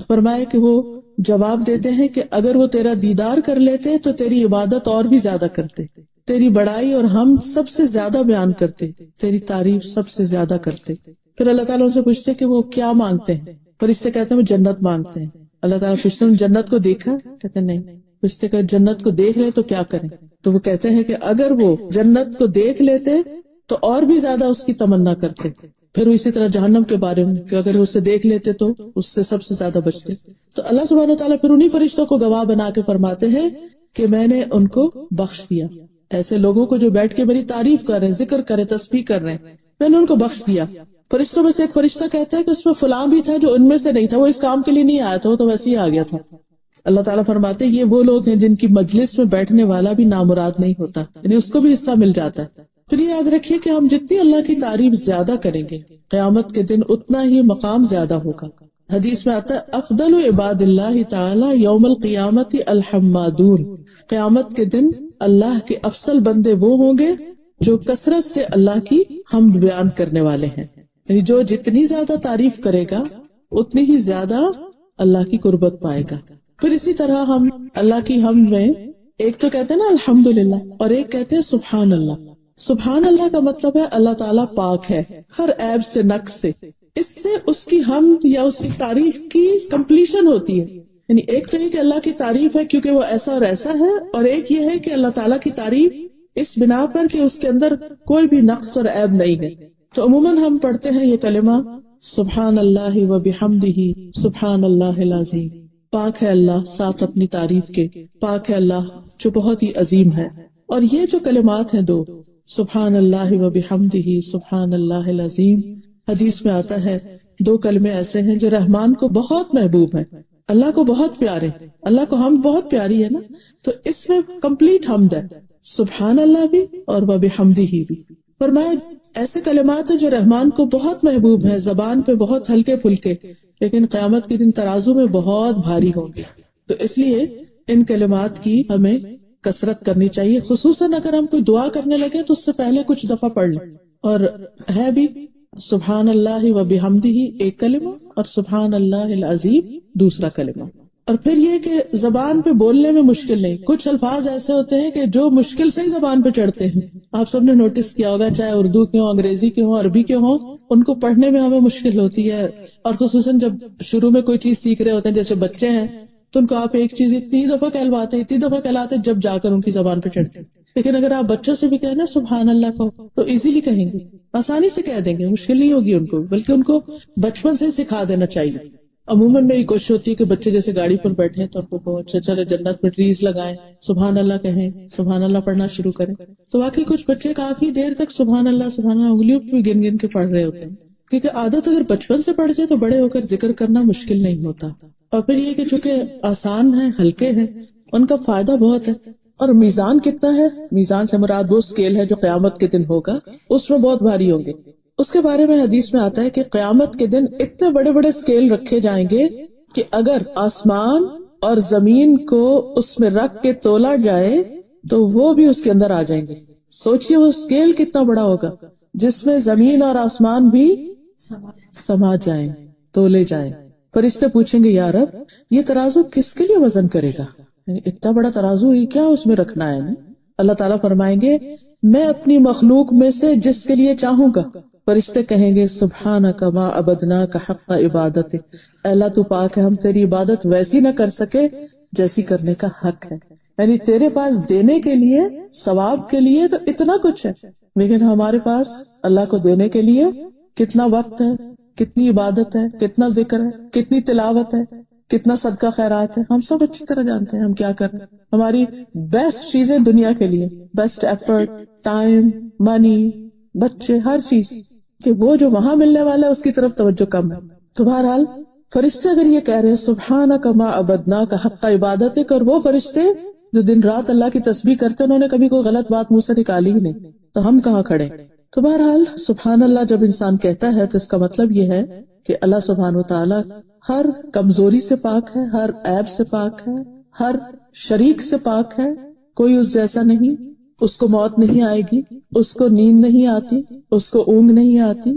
فرمایا کہ وہ جواب دیتے ہیں کہ اگر وہ تیرا دیدار کر لیتے تو تیری عبادت اور بھی زیادہ کرتے، تیری بڑائی اور ہم سب سے زیادہ بیان کرتے، تیری تعریف سب سے زیادہ کرتے۔ پھر اللہ تعالیٰ ان سے پوچھتے کہ وہ کیا مانگتے ہیں؟ فرشتے کہتے ہیں وہ جنت مانگتے ہیں۔ اللہ تعالیٰ پوچھتے ہیں جنت کو دیکھا؟ کہتے ہیں نہیں۔ فرشتے کہ جنت کو دیکھ لے تو کیا کریں؟ تو وہ کہتے ہیں کہ اگر وہ جنت کو دیکھ لیتے تو اور بھی زیادہ اس کی تمنا کرتے۔ پھر اسی طرح جہنم کے بارے میں کہ اگر اسے دیکھ لیتے تو اس سے سب سے زیادہ بچتے۔ تو اللہ سبحانہ وتعالیٰ پھر انہی فرشتوں کو گواہ بنا کے فرماتے ہیں کہ میں نے ان کو بخش دیا، ایسے لوگوں کو جو بیٹھ کے میری تعریف کر رہے ہیں، ذکر کر رہے، تسبیح کر رہے ہیں، میں نے ان کو بخش دیا۔ فرشتوں میں سے ایک فرشتہ کہتا ہے کہ اس میں فلاں بھی تھا جو ان میں سے نہیں تھا، وہ اس کام کے لیے نہیں آیا تھا، وہ تو ویسے ہی آ گیا تھا۔ اللہ تعالیٰ فرماتے ہیں یہ وہ لوگ ہیں جن کی مجلس میں بیٹھنے والا بھی نامراد نہیں ہوتا، یعنی اس کو بھی حصہ مل جاتا ہے۔ پھر یہ یاد رکھیے کہ ہم جتنی اللہ کی تعریف زیادہ کریں گے قیامت کے دن اتنا ہی مقام زیادہ ہوگا۔ حدیث میں آتا ہے افضل عباد اللہ تعالی یوم القیامت الحمادون، قیامت کے دن اللہ کے افضل بندے وہ ہوں گے جو کثرت سے اللہ کی حمد بیان کرنے والے ہیں، یعنی جو جتنی زیادہ تعریف کرے گا اتنی ہی زیادہ اللہ کی قربت پائے گا. پھر اسی طرح ہم اللہ کی حمد میں ایک تو کہتے ہیں نا الحمدللہ، اور ایک کہتے ہیں سبحان اللہ. سبحان اللہ کا مطلب ہے اللہ تعالیٰ پاک ہے ہر عیب سے، نقص سے. اس سے اس کی حمد یا اس کی تعریف کی کمپلیشن ہوتی ہے. یعنی ایک تو یہ کہ اللہ کی تعریف ہے کیونکہ وہ ایسا اور ایسا ہے، اور ایک یہ ہے کہ اللہ تعالیٰ کی تعریف اس بنا پر کہ اس کے اندر کوئی بھی نقص اور عیب نہیں ہے. تو عموماً ہم پڑھتے ہیں یہ کلمہ سبحان اللہ و بحمدہ سبحان اللہ العظیم. پاک ہے اللہ ساتھ اپنی تعریف کے، پاک ہے اللہ جو بہت ہی عظیم ہے. اور یہ جو کلمات ہیں دو، سبحان اللہ و بحمدہ سبحان اللہ العظیم، حدیث میں آتا ہے دو کلمے ایسے ہیں جو رحمان کو بہت محبوب ہیں، اللہ کو بہت پیارے. اللہ کو حمد بہت پیاری ہے نا، تو اس میں کمپلیٹ حمد ہے، سبحان اللہ بھی اور و بحمدہ بھی. فرمایا ایسے کلمات ہیں جو رحمان کو بہت محبوب ہیں، زبان پہ بہت ہلکے پھلکے، لیکن قیامت کے دن ترازو میں بہت بھاری ہوں گے. تو اس لیے ان کلمات کی ہمیں کثرت کرنی چاہیے، خصوصاً اگر ہم کوئی دعا کرنے لگے تو اس سے پہلے کچھ دفعہ پڑھ لیں. اور ہے بھی سبحان اللہ و بحمدہ ایک کلمہ، اور سبحان اللہ العظیم دوسرا کلمہ. اور پھر یہ کہ زبان پہ بولنے میں مشکل نہیں. کچھ الفاظ ایسے ہوتے ہیں کہ جو مشکل سے ہی زبان پہ چڑھتے ہیں. آپ سب نے نوٹس کیا ہوگا، چاہے اردو کے ہوں، انگریزی کے ہوں، عربی کے ہوں، ان کو پڑھنے میں ہمیں مشکل ہوتی ہے. اور خصوصاً جب شروع میں کوئی چیز سیکھ رہے ہوتے ہیں، جیسے بچے ہیں، تو ان کو آپ ایک چیز اتنی دفعہ کہلاتے جب جا کر ان کی زبان پہ چڑھتے. لیکن اگر آپ بچوں سے بھی کہنا سبحان اللہ کو تو ایزیلی کہیں گے، آسانی سے کہہ دیں گے، مشکل نہیں ہوگی ان کو، بلکہ ان کو بچپن سے سکھا دینا چاہیے. عموماً میری کوشش ہوتی ہے کہ بچے جیسے گاڑی پر بیٹھے تو ان کو بہت اچھا چلے جنت میں ٹریز لگائیں، سبحان اللہ کہیں، سبحان اللہ پڑھنا شروع کریں. تو واقعی کچھ بچے کافی دیر تک سبحان اللہ انگلیوں پہ بھی گن گن کے پڑھ رہے ہوتے ہیں، کیونکہ عادت اگر بچپن سے پڑھ جائے تو بڑے ہو کر ذکر کرنا مشکل نہیں ہوتا. اور پھر یہ کہ چونکہ آسان ہیں، ہلکے ہیں، ان کا فائدہ بہت ہے. اور میزان کتنا ہے؟ میزان سے مراد وہ اسکیل ہے جو قیامت کے دن ہوگا، اس میں بہت بھاری ہوں گے. اس کے بارے میں حدیث میں آتا ہے کہ قیامت کے دن اتنے بڑے بڑے اسکیل رکھے جائیں گے کہ اگر آسمان اور زمین کو اس میں رکھ کے تولا جائے تو وہ بھی اس کے اندر آ جائیں گے. سوچئے وہ اسکیل کتنا بڑا ہوگا جس میں زمین اور آسمان بھی سما جائیں، تولے جائیں. فرشتے پوچھیں گے یا رب یہ ترازو کس کے لیے وزن کرے گا؟ اتنا بڑا ترازو یہ کیا اس میں رکھنا ہے؟ اللہ تعالیٰ فرمائیں گے میں اپنی مخلوق میں سے جس کے لیے چاہوں گا. فرشتے کہیں گے سبحانک ما عبدناک حق عبادت، اللہ تو پاک ہے، ہم تیری عبادت ویسی نہ کر سکے جیسی کرنے کا حق ہے. یعنی تیرے پاس دینے کے لیے، ثواب کے لیے تو اتنا کچھ ہے، لیکن ہمارے پاس اللہ کو دینے کے لیے کتنا وقت ہے، کتنی عبادت ہے، کتنا ذکر ہے، کتنی تلاوت ہے، کتنا صدقہ خیرات ہے. ہم سب اچھی طرح جانتے ہیں ہم کیا کر رہے ہیں. ہماری بیسٹ چیزیں دنیا کے لیے، بیسٹ ایفرٹ، ٹائم، منی، بچے، ہر چیز، کہ وہ جو وہاں ملنے والا ہے اس کی طرف توجہ کم ہے. تو بہرحال فرشتے اگر یہ کہہ رہے ہیں سبحانک ما عبدناک حق عبادتک، اور وہ فرشتے جو دن رات اللہ کی تسبیح کرتے انہوں نے کبھی کوئی غلط بات منہ سے نکالی ہی نہیں، تو ہم کہاں کھڑے. تو بہرحال سبحان اللہ جب انسان کہتا ہے تو اس کا مطلب یہ ہے کہ اللہ سبحانہ وتعالی ہر کمزوری سے پاک ہے، ہر عیب سے پاک ہے، ہر شریک سے پاک ہے، کوئی اس جیسا نہیں. اس کو موت نہیں آئے گی، اس کو نیند نہیں آتی، اس کو اونگ نہیں آتی،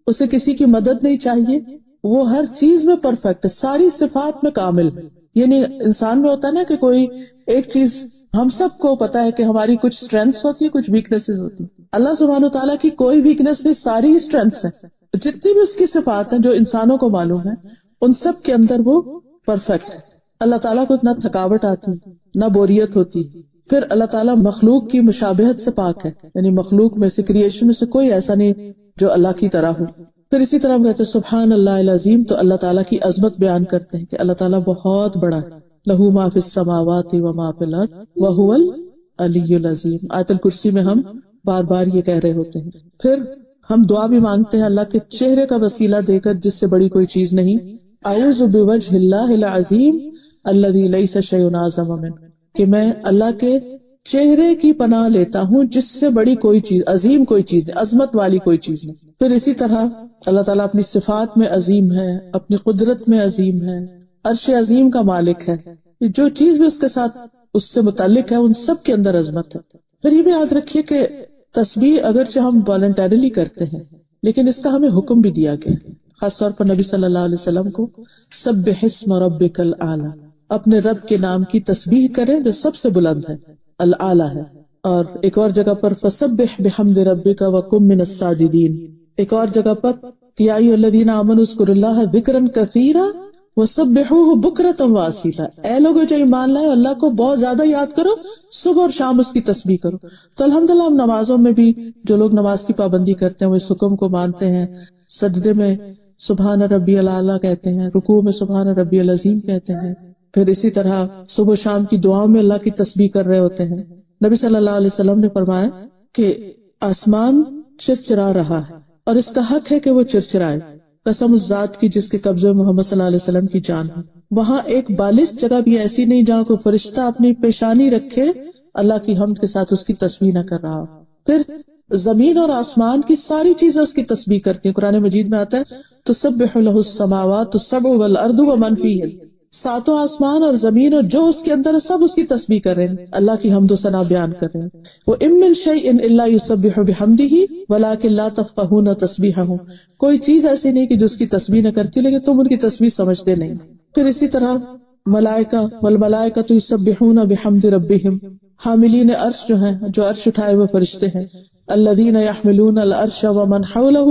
اسے کسی کی مدد نہیں چاہیے، وہ ہر چیز میں پرفیکٹ ہے، ساری صفات میں کامل ہے. یعنی انسان میں ہوتا ہے نا کہ کوئی ایک چیز، ہم سب کو پتا ہے کہ ہماری کچھ اسٹرینگث ہوتی ہے، کچھ ویکنیسز ہوتی ہیں. اللہ سبحانہ وتعالیٰ کی کوئی ویکنیس نہیں، ساری اسٹرینگثs ہیں. جتنی بھی اس کی صفات ہیں جو انسانوں کو معلوم ہے ان سب کے اندر وہ پرفیکٹ ہے. اللہ تعالیٰ کو اتنا تھکاوٹ آتی، نہ بوریت ہوتی. پھر اللہ تعالیٰ مخلوق کی مشابہت سے پاک ہے، یعنی مخلوق میں سے، کریشن میں سے کوئی ایسا نہیں جو اللہ کی طرح ہو. پھر اسی طرح ہم کہتے ہیں سبحان اللہ العظیم، تو اللہ تعالیٰ کی عظمت بیان کرتے ہیں کہ اللہ تعالیٰ بہت بڑا ہے. لہو ما فی السماوات و ما فی الارض وہو العلی العظیم. آیت الکرسی میں ہم بار بار یہ کہہ رہے ہوتے ہیں. پھر ہم دعا بھی مانگتے ہیں اللہ کے چہرے کا وسیلہ دے کر جس سے بڑی کوئی چیز نہیں. اعوذ بوجہ اللہ العظیم الذی لیس شیء اعظم منہ، کہ میں اللہ کے چہرے کی پناہ لیتا ہوں جس سے بڑی کوئی چیز، عظیم کوئی چیز نہیں، عظمت والی کوئی چیز نہیں. پھر اسی طرح اللہ تعالیٰ اپنی صفات میں عظیم ہے، اپنی قدرت میں عظیم ہے، عرش عظیم کا مالک ہے. جو چیز بھی اس کے ساتھ اس سے متعلق ہے ان سب کے اندر عظمت ہے. پھر یہ بھی یاد رکھیے کہ تسبیح اگرچہ ہم والنٹریلی کرتے ہیں لیکن اس کا ہمیں حکم بھی دیا گیا. خاص طور پر نبی صلی اللہ علیہ وسلم کو سبح اسم ربک الاعلی، اپنے رب کے نام کی تسبیح کریں جو سب سے بلند ہے، الاعلی ہے. اور ایک اور جگہ پر فسبح بحمد ربک وکن من الساجدین، ایک اور جگہ پر یا ایھا الذین آمنوا اذکروا اللہ ذکرا کثیرا وسبحوہ بکرۃ واصیلا، اے لوگوں جو ایمان لائے اللہ کو بہت زیادہ یاد کرو، صبح اور شام اس کی تسبیح کرو. تو الحمدللہ ہم نمازوں میں بھی جو لوگ نماز کی پابندی کرتے ہیں وہ اس حکم کو مانتے ہیں، سجدے میں سبحان ربی الاعلی کہتے ہیں، رکوع میں سبحان ربی العظیم کہتے ہیں، پھر اسی طرح صبح و شام کی دعاؤں میں اللہ کی تسبیح کر رہے ہوتے ہیں. نبی صلی اللہ علیہ وسلم نے فرمایا کہ آسمان چرچرا رہا ہے اور اس کا حق ہے کہ وہ چرچرائے، قسم اس ذات کی جس کے قبضے میں محمد صلی اللہ علیہ وسلم کی جان ہے. وہاں ایک بالش جگہ بھی ایسی نہیں جہاں کوئی فرشتہ اپنی پیشانی رکھے اللہ کی حمد کے ساتھ اس کی تسبیح نہ کر رہا. پھر زمین اور آسمان کی ساری چیزیں اس کی تسبیح کرتی ہیں. قرآن مجید میں آتا ہے تسبح لہ السماوات السبع والارض ومن فیہن، ساتوں آسمان اور زمین اور جو اس کے اندر ہے سب اس کی تسبیح کر رہے ہیں، اللہ کی حمد و ثنا بیان کر رہے ہیں. وَإِن مِّن شَيْءٍ إِلَّا يُسَبِّحُ بِحَمْدِهِ وَلَٰكِن لَّا تَفْقَهُونَ تَسْبِيحَهُمْ، کوئی چیز ایسی نہیں کہ جو اس کی تسبیح نہ کرتی لیکن تم ان کی تسبیح سمجھتے نہیں. پھر اسی طرح ملائکہ والملائکۃ یسبحون بحمد ربہم، حاملین عرش جو ہیں، جو عرش اٹھائے ہوئے فرشتے ہیں، الذین یحملون العرش ومن حولہ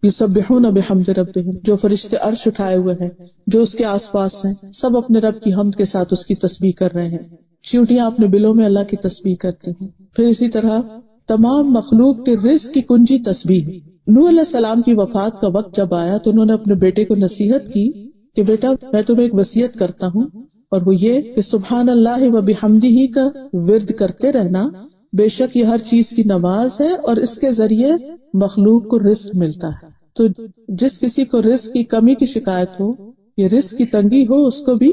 یسبحون بحمد ربہم، جو فرشتے عرش اٹھائے ہوئے ہیں، جو اس کے آس پاس ہیں، سب اپنے رب کی حمد کے ساتھ اس کی تسبیح کر رہے ہیں. چیونٹیاں اپنے بلوں میں اللہ کی تسبیح کرتی ہیں. پھر اسی طرح تمام مخلوق کے رزق کی کنجی تسبیح. نوح علیہ السلام کی وفات کا وقت جب آیا تو انہوں نے اپنے بیٹے کو نصیحت کی کہ بیٹا میں تمہیں ایک وصیت کرتا ہوں، اور وہ یہ کہ سبحان اللہ و بحمدہ کا ورد کرتے رہنا، بے شک یہ ہر چیز کی نماز ہے اور اس کے ذریعے مخلوق کو رزق ملتا ہے. تو جس کسی کو رزق کی کمی کی شکایت ہو یا رزق کی تنگی ہو اس کو بھی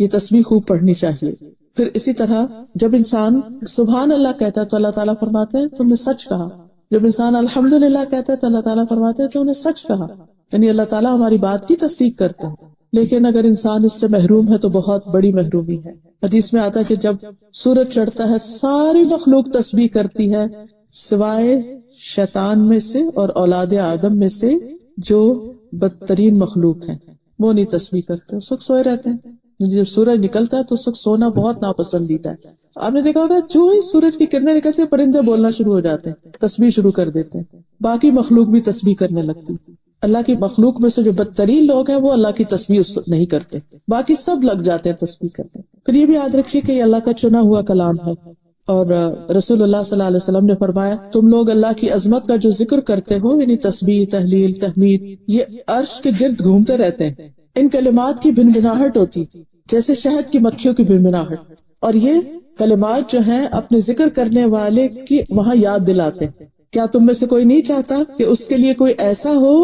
یہ تسبیح خوب پڑھنی چاہیے. پھر اسی طرح جب انسان سبحان اللہ کہتا ہے تو اللہ تعالیٰ فرماتے ہیں تم نے سچ کہا. جب انسان الحمدللہ کہتا ہے تو اللہ تعالیٰ فرماتے ہیں تم نے سچ کہا. یعنی اللہ تعالیٰ ہماری بات کی تصدیق کرتے ہیں. لیکن اگر انسان اس سے محروم ہے تو بہت بڑی محرومی ہے. حدیث میں آتا ہے کہ جب سورج چڑھتا ہے ساری مخلوق تسبیح کرتی ہے سوائے شیطان میں سے اور اولاد آدم میں سے جو بدترین مخلوق ہیں، وہ نہیں تسبیح کرتے، سکھ سوئے رہتے ہیں. جب سورج نکلتا ہے تو سکھ سونا بہت ناپسندیدہ ہے. آپ نے دیکھا ہوگا جو ہی سورج کی کرنیں نکلتی ہیں پرندے بولنا شروع ہو جاتے ہیں، تسبیح شروع کر دیتے ہیں، باقی مخلوق بھی تسبیح کرنے لگتی. اللہ کی مخلوق میں سے جو بدترین لوگ ہیں وہ اللہ کی تسبیح نہیں کرتے، باقی سب لگ جاتے ہیں تسبیح کرنے. پھر یہ بھی یاد رکھیے کہ یہ اللہ کا چنا ہوا کلام ہے، اور رسول اللہ صلی اللہ علیہ وسلم نے فرمایا تم لوگ اللہ کی عظمت کا جو ذکر کرتے ہو، یعنی تسبیح، تحلیل، تحمید، یہ عرش کے گرد گھومتے رہتے ہیں. ان کلمات کی بھنبھناہٹ ہوتی جیسے شہد کی مکھیوں کی بھنبھناہٹ، اور یہ کلمات جو ہیں اپنے ذکر کرنے والے کی وہاں یاد دلاتے ہیں. کیا تم میں سے کوئی نہیں چاہتا کہ اس کے لیے کوئی ایسا ہو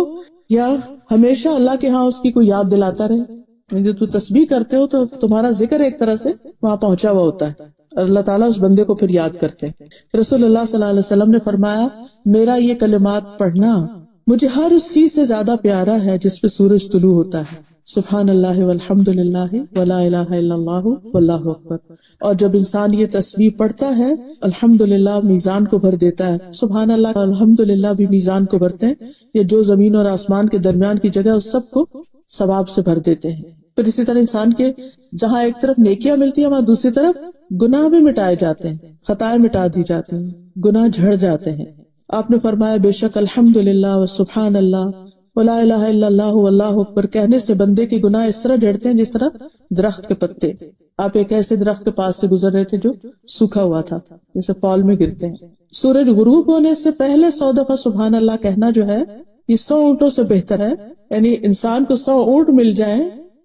یا ہمیشہ اللہ کے ہاں اس کی کوئی یاد دلاتا رہے؟ جو تم تسبیح کرتے ہو تو تمہارا ذکر ایک طرح سے وہاں پہنچا ہوا ہوتا ہے اور اللہ تعالیٰ اس بندے کو پھر یاد کرتے ہیں. رسول اللہ صلی اللہ علیہ وسلم نے فرمایا میرا یہ کلمات پڑھنا مجھے ہر اس چیز سے زیادہ پیارا ہے جس پہ سورج طلوع ہوتا ہے. سبحان اللہ والحمد للہ ولا الہ الا اللہ واللہ اکبر. اور جب انسان یہ تسبیح پڑھتا ہے الحمدللہ میزان کو بھر دیتا ہے. سبحان اللہ الحمدللہ بھی میزان کو بھرتے ہیں. یہ جو زمین اور آسمان کے درمیان کی جگہ اس سب کو ثواب سے بھر دیتے ہیں. پھر اسی طرح انسان کے جہاں ایک طرف نیکیاں ملتی ہیں وہاں دوسری طرف گناہ بھی مٹائے جاتے ہیں، خطائیں مٹا دی جاتی ہیں، گناہ جھڑ جاتے ہیں. آپ نے فرمایا بے شک الحمدللہ و سبحان اللہ ولا الہ الا اللہ واللہ اکبر کہنے سے بندے کے گناہ اس طرح جھڑتے ہیں جس طرح درخت کے پتے. آپ ایک ایسے درخت کے پاس سے گزر رہے تھے جو سوکھا ہوا تھا، جیسے فال میں گرتے ہیں. سورج غروب ہونے سے پہلے 100 دفعہ سبحان اللہ کہنا جو ہے یہ 100 اونٹوں سے بہتر ہے. یعنی انسان کو 100 اونٹ مل جائیں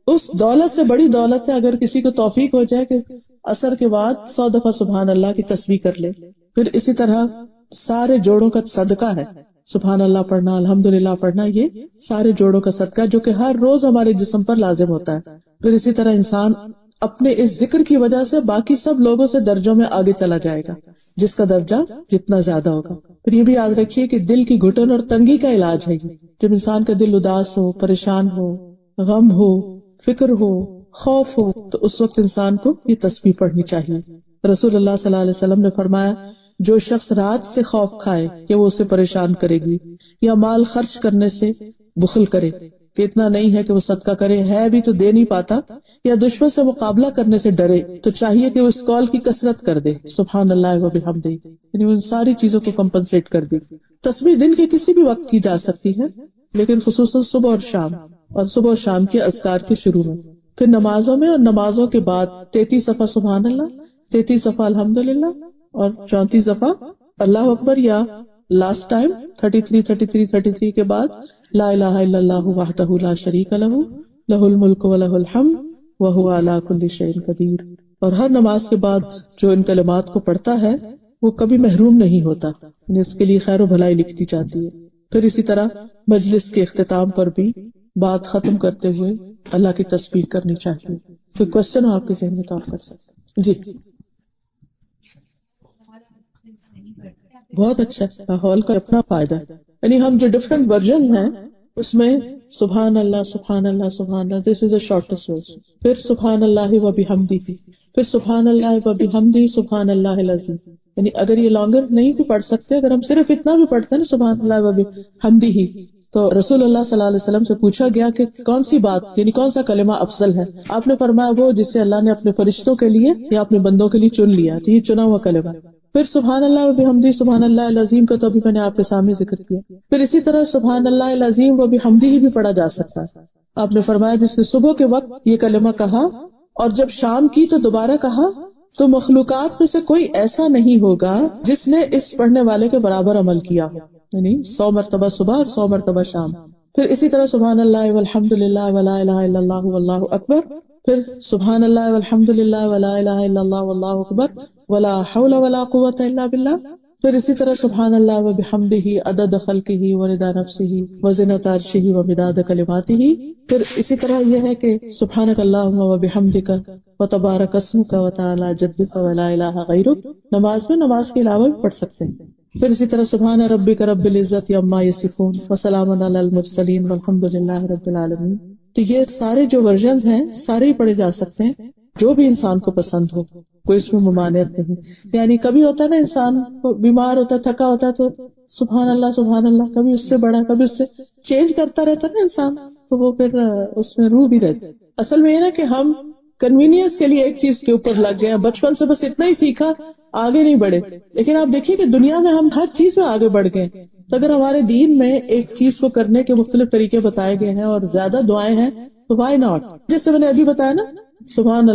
اس دولت سے بڑی دولت ہے اگر کسی کو توفیق ہو جائے کہ عصر کے بعد 100 دفعہ سبحان اللہ کی تسبیح کر لے. پھر اسی طرح سارے جوڑوں کا صدقہ ہے سبحان اللہ پڑھنا، الحمدللہ پڑھنا، یہ سارے جوڑوں کا صدقہ جو کہ ہر روز ہمارے جسم پر لازم ہوتا ہے. پھر اسی طرح انسان اپنے اس ذکر کی وجہ سے باقی سب لوگوں سے درجوں میں آگے چلا جائے گا جس کا درجہ جتنا زیادہ ہوگا. پھر یہ بھی یاد رکھیے کہ دل کی گھٹن اور تنگی کا علاج ہے. جب انسان کا دل اداس ہو، پریشان ہو، غم ہو، فکر ہو، خوف ہو تو اس وقت انسان کو یہ تسبیح پڑھنی چاہیے. رسول اللہ صلی اللہ علیہ وسلم نے فرمایا جو شخص رات سے خوف کھائے کہ وہ اسے پریشان کرے گی یا مال خرچ کرنے سے بخل کرے کہ اتنا نہیں ہے کہ وہ صدقہ کرے، ہے بھی تو دے نہیں پاتا، یا دشمن سے مقابلہ کرنے سے ڈرے، تو چاہیے کہ وہ اس قول کی کثرت کر دے سبحان اللہ و بحمدہ، یعنی ان ساری چیزوں کو کمپنسیٹ کر دے۔ تسبیح دن کے کسی بھی وقت کی جا سکتی ہے، لیکن خصوصاً صبح اور شام، اور صبح اور شام کے اذکار کے شروع میں، پھر نمازوں میں اور نمازوں کے بعد 33 دفعہ سبحان اللہ، 33 دفعہ الحمدللہ، اور 34 دفعہ اللہ اکبر، یا لاسٹ ٹائم 33 کے بعد لا الہ الا اللہ وحدہ لا شریک لہ لہ الملک و لہ الحمد وہو علی کل شیء قدیر۔ اور ہر نماز کے بعد جو ان کلمات کو پڑھتا ہے وہ کبھی محروم نہیں ہوتا، یعنی اس کے لیے خیر و بھلائی لکھتی جاتی ہے۔ پھر اسی طرح مجلس کے اختتام پر بھی بات ختم کرتے ہوئے اللہ کی تسبیح کرنی چاہیے۔ کوئی کوشچن ہو آپ کے ذہن میں تو آپ کر سکتے جی۔ بہت اچھا، ماحول کا اپنا فائدہ ہے، یعنی ہم جو ڈفرنٹ ورژن ہیں اس میں سبحان اللہ سبحان اللہ سبحان اللہ، دس از اے شارٹیسٹ ورژن، پھر سبحان اللہ و بحمدہ، پھر سبحان اللہ و بحمدہ سبحان اللہ العظیم، یعنی اگر یہ لانگر نہیں بھی پڑھ سکتے، اگر ہم صرف اتنا بھی پڑھتے ہیں نا سبحان اللہ و بحمدہ ہی، تو رسول اللہ صلی اللہ علیہ وسلم سے پوچھا گیا کہ کون سی بات، یعنی کون سا کلمہ افضل ہے؟ آپ نے فرمایا وہ جسے اللہ نے اپنے فرشتوں کے لیے یا اپنے بندوں کے لیے چن لیا، تو یہ چنا ہوا کلمہ۔ پھر سبحان اللہ و بحمدہ سبحان اللہ العظیم کا تو ابھی میں نے آپ کے سامنے ذکر کیا۔ پھر اسی طرح سبحان اللہ العظیم و بحمدہ بھی پڑھا جا سکتا ہے۔ آپ نے فرمایا جس نے صبح کے وقت یہ کلمہ کہا اور جب شام کی تو دوبارہ کہا، تو مخلوقات میں سے کوئی ایسا نہیں ہوگا جس نے اس پڑھنے والے کے برابر عمل کیا ہو، یعنی 100 مرتبہ صبح اور 100 مرتبہ شام۔ پھر اسی طرح سبحان اللہ والحمد للہ ولا الہ الا اللہ واللہ اکبر، پھر سبحان اللہ والحمد للہ ولا الہ الا اللہ واللہ اکبر ولا حول ولا قوۃ الا باللہ، پھر اسی طرح سبحان اللہ وبحمدہ عدد خلقہ ورضا نفسہ وزنۃ عرشہ ومداد کلماتہ، پھر اسی طرح یہ ہے کہ سبحانک اللہم وبحمدک وتبارک اسمک وتعالی جدک ولا الہ غیرک، نماز میں نماز کے علاوہ بھی پڑھ سکتے ہیں۔ پھر اسی طرح سبحان ربک رب العزت عما یصفون وسلام علی المرسلین والحمد للہ رب العالمین۔ تو یہ سارے جو ورژنز ہیں سارے ہی پڑھے جا سکتے ہیں، جو بھی انسان کو پسند ہو، کوئی اس میں ممانعت نہیں۔ یعنی کبھی ہوتا ہے نا انسان بیمار ہوتا ہے، تھکا ہوتا ہے، تو سبحان اللہ کبھی اس سے بڑا، کبھی اس سے چینج کرتا رہتا ہے نا انسان، تو وہ پھر اس میں روح بھی رہتی۔ اصل میں یہ نا کہ ہم کنوینئنس کے لیے ایک چیز کے اوپر لگ گئے ہیں، بچپن سے بس اتنا ہی سیکھا، آگے نہیں بڑھے۔ لیکن آپ دیکھیے کہ دنیا میں ہم ہر چیز میں آگے بڑھ گئے، تو اگر ہمارے دین میں ایک چیز کو کرنے کے مختلف طریقے بتائے گئے ہیں اور زیادہ دعائیں ہیں تو وائی ناٹ؟ جیسے میں نے ابھی بتایا نا، سبحان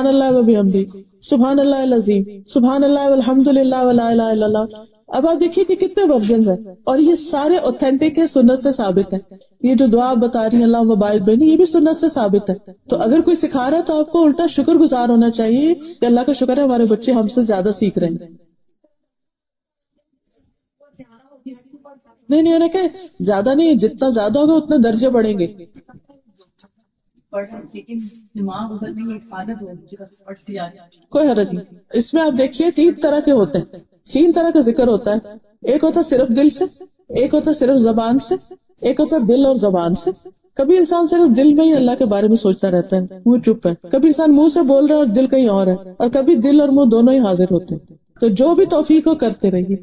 اللہ و بحمدہ سبحان اللہ العظیم سبحان اللہ والحمد للہ ولا الہ الا اللہ۔ اب آپ دیکھیے کہ کتنے ورژنز ہیں، اور یہ سارے اوتھینٹک ہے، سنت سے ثابت ہے۔ یہ جو دعا بتا رہی ہیں اللہ باعث بینی، یہ بھی سنت سے ثابت ہے۔ تو اگر کوئی سکھا رہا ہے تو آپ کو الٹا شکر گزار ہونا چاہیے کہ اللہ کا شکر ہے ہمارے بچے ہم سے زیادہ سیکھ رہے ہیں۔ نہیں انہیں کہ زیادہ نہیں، جتنا زیادہ ہوگا اتنے درجے بڑھیں گے۔ لیکن دماغ ادھر نہیں، حفاظت ہوگی بس پڑھتی آ جائے، کوئی حرج نہیں۔ اس میں آپ دیکھیے 3 طرح کے ہوتے ہیں، 3 طرح کا ذکر ہوتا ہے۔ ایک ہوتا صرف دل سے، ایک ہوتا صرف زبان سے، ایک ہوتا دل اور زبان سے۔ کبھی انسان صرف دل میں ہی اللہ کے بارے میں سوچتا رہتا ہے، منہ چپ ہے، کبھی انسان منہ سے بول رہا ہے اور دل کہیں اور ہے، اور کبھی دل اور منہ دونوں ہی حاضر ہوتے ہیں۔ تو جو بھی توفیق ہو کرتے رہیے۔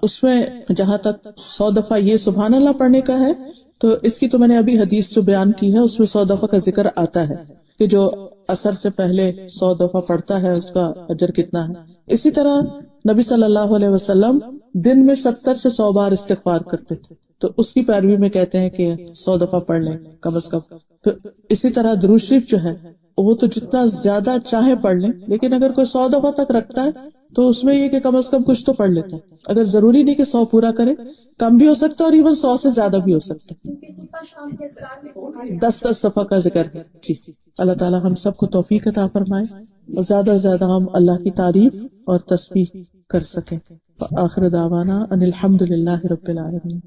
اس میں جہاں تک 100 دفعہ یہ سبحان اللہ پڑھنے کا ہے، تو اس کی تو میں نے ابھی حدیث جو بیان کی ہے اس میں 100 دفعہ کا ذکر آتا ہے کہ جو عصر سے پہلے 100 دفعہ پڑھتا ہے اس کا اجر کتنا ہے۔ اسی طرح نبی صلی اللہ علیہ وسلم دن میں 70 سے 100 بار استغفار کرتے تھے، تو اس کی پیروی میں کہتے ہیں کہ 100 دفعہ پڑھ لیں کم از کم۔ تو اسی طرح درود شریف جو ہے وہ تو جتنا زیادہ چاہے پڑھ لیں، لیکن اگر کوئی 100 دفعہ تک رکھتا ہے تو اس میں یہ کہ کم از کم کچھ تو پڑھ لیتا ہے۔ اگر ضروری نہیں کہ 100 پورا کرے، کم بھی ہو سکتا ہے اور ایون 100 سے زیادہ بھی ہو سکتا ہے۔ 10 دفعہ کا ذکر ہے جی۔ اللہ تعالی ہم سب کو توفیق عطا فرمائے اور زیادہ سے زیادہ ہم اللہ کی تعریف اور تسبیح کر سکیں۔ آخر دعوانا ان الحمد للہ رب العالمین۔